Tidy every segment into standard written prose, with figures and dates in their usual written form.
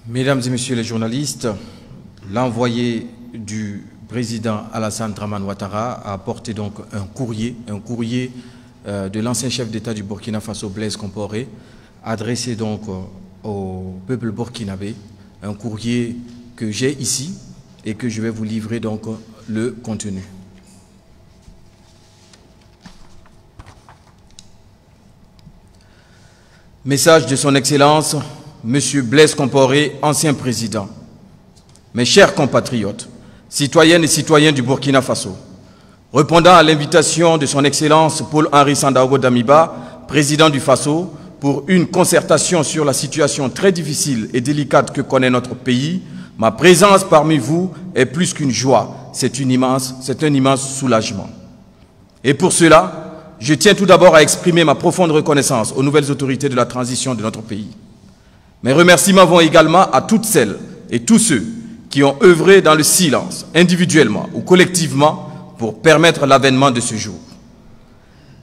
Mesdames et messieurs les journalistes, l'envoyé du président Alassane Dramane Ouattara a apporté donc un courrier de l'ancien chef d'État du Burkina Faso, Blaise Compaoré, adressé donc au peuple burkinabé, un courrier que j'ai ici et que je vais vous livrer donc le contenu. Message de son Excellence, Monsieur Blaise Compaoré, ancien président. Mes chers compatriotes, citoyennes et citoyens du Burkina Faso, répondant à l'invitation de son Excellence Paul-Henri Sandaogo Damiba, président du Faso, pour une concertation sur la situation très difficile et délicate que connaît notre pays, ma présence parmi vous est plus qu'une joie, c'est un immense soulagement. Et pour cela, je tiens tout d'abord à exprimer ma profonde reconnaissance aux nouvelles autorités de la transition de notre pays. Mes remerciements vont également à toutes celles et tous ceux qui ont œuvré dans le silence, individuellement ou collectivement, pour permettre l'avènement de ce jour.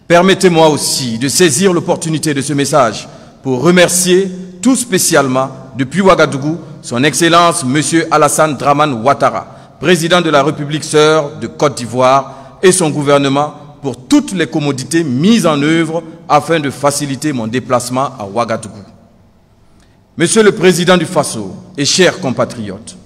Permettez-moi aussi de saisir l'opportunité de ce message pour remercier tout spécialement, depuis Ouagadougou, son Excellence M. Alassane Dramane Ouattara, président de la République sœur de Côte d'Ivoire, et son gouvernement pour toutes les commodités mises en œuvre afin de faciliter mon déplacement à Ouagadougou. Monsieur le Président du Faso et chers compatriotes,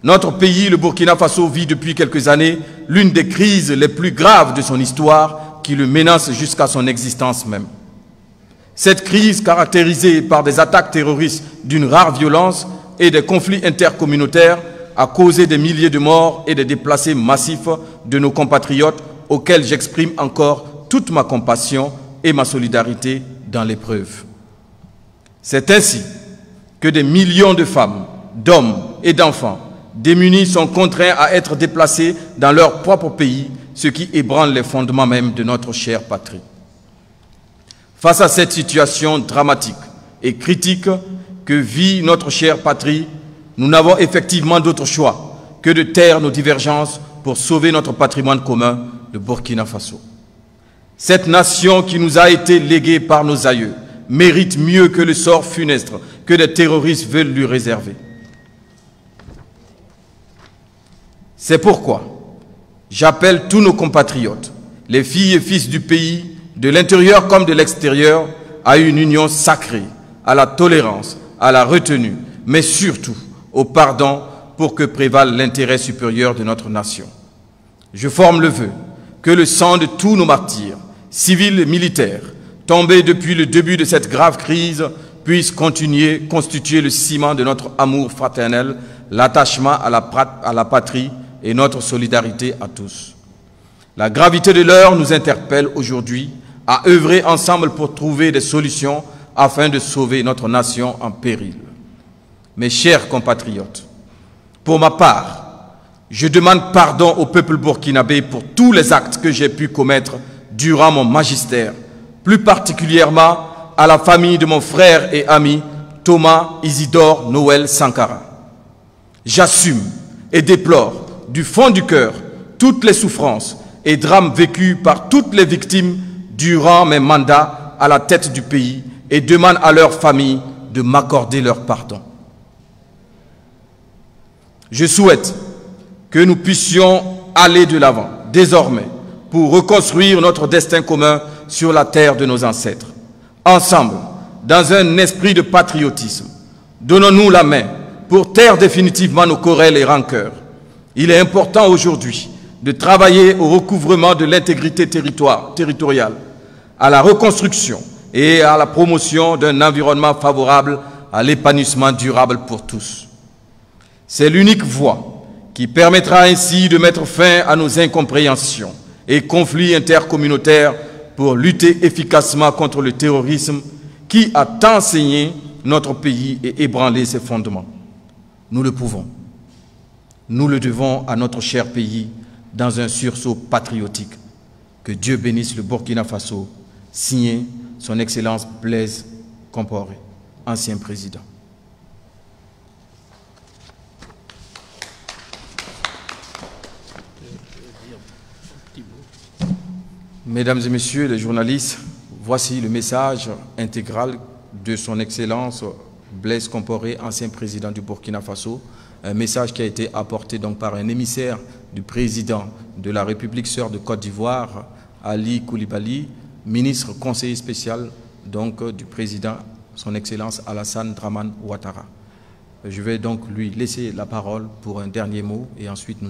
notre pays, le Burkina Faso, vit depuis quelques années l'une des crises les plus graves de son histoire qui le menace jusqu'à son existence même. Cette crise, caractérisée par des attaques terroristes d'une rare violence et des conflits intercommunautaires, a causé des milliers de morts et des déplacés massifs de nos compatriotes auxquels j'exprime encore toute ma compassion et ma solidarité dans l'épreuve. C'est ainsi que des millions de femmes, d'hommes et d'enfants démunis sont contraints à être déplacés dans leur propre pays, ce qui ébranle les fondements même de notre chère patrie. Face à cette situation dramatique et critique que vit notre chère patrie, nous n'avons effectivement d'autre choix que de taire nos divergences pour sauver notre patrimoine commun, le Burkina Faso. Cette nation qui nous a été léguée par nos aïeux mérite mieux que le sort funeste que des terroristes veulent lui réserver. C'est pourquoi j'appelle tous nos compatriotes, les filles et fils du pays, de l'intérieur comme de l'extérieur, à une union sacrée, à la tolérance, à la retenue, mais surtout au pardon pour que prévale l'intérêt supérieur de notre nation. Je forme le vœu que le sang de tous nos martyrs, civils et militaires, tombés depuis le début de cette grave crise, puisse constituer le ciment de notre amour fraternel, l'attachement à la patrie et notre solidarité à tous. La gravité de l'heure nous interpelle aujourd'hui à œuvrer ensemble pour trouver des solutions afin de sauver notre nation en péril. Mes chers compatriotes, pour ma part, je demande pardon au peuple burkinabé pour tous les actes que j'ai pu commettre durant mon magistère, plus particulièrement à la famille de mon frère et ami Thomas Isidore Noël Sankara. J'assume et déplore du fond du cœur toutes les souffrances et drames vécus par toutes les victimes durant mes mandats à la tête du pays et demande à leurs familles de m'accorder leur pardon. Je souhaite que nous puissions aller de l'avant, désormais, pour reconstruire notre destin commun sur la terre de nos ancêtres. Ensemble, dans un esprit de patriotisme, donnons-nous la main pour taire définitivement nos querelles et rancœurs. Il est important aujourd'hui de travailler au recouvrement de l'intégrité territoriale, à la reconstruction et à la promotion d'un environnement favorable à l'épanouissement durable pour tous. C'est l'unique voie qui permettra ainsi de mettre fin à nos incompréhensions et conflits intercommunautaires pour lutter efficacement contre le terrorisme qui a tant saigné notre pays et ébranlé ses fondements. Nous le pouvons. Nous le devons à notre cher pays dans un sursaut patriotique. Que Dieu bénisse le Burkina Faso, signé son Excellence Blaise Compaoré, ancien président. Mesdames et messieurs les journalistes, voici le message intégral de son Excellence Blaise Compaoré, ancien président du Burkina Faso. Un message qui a été apporté donc par un émissaire du président de la République sœur de Côte d'Ivoire, Ali Koulibaly, ministre conseiller spécial donc du président, son Excellence Alassane Dramane Ouattara. Je vais donc lui laisser la parole pour un dernier mot et ensuite nous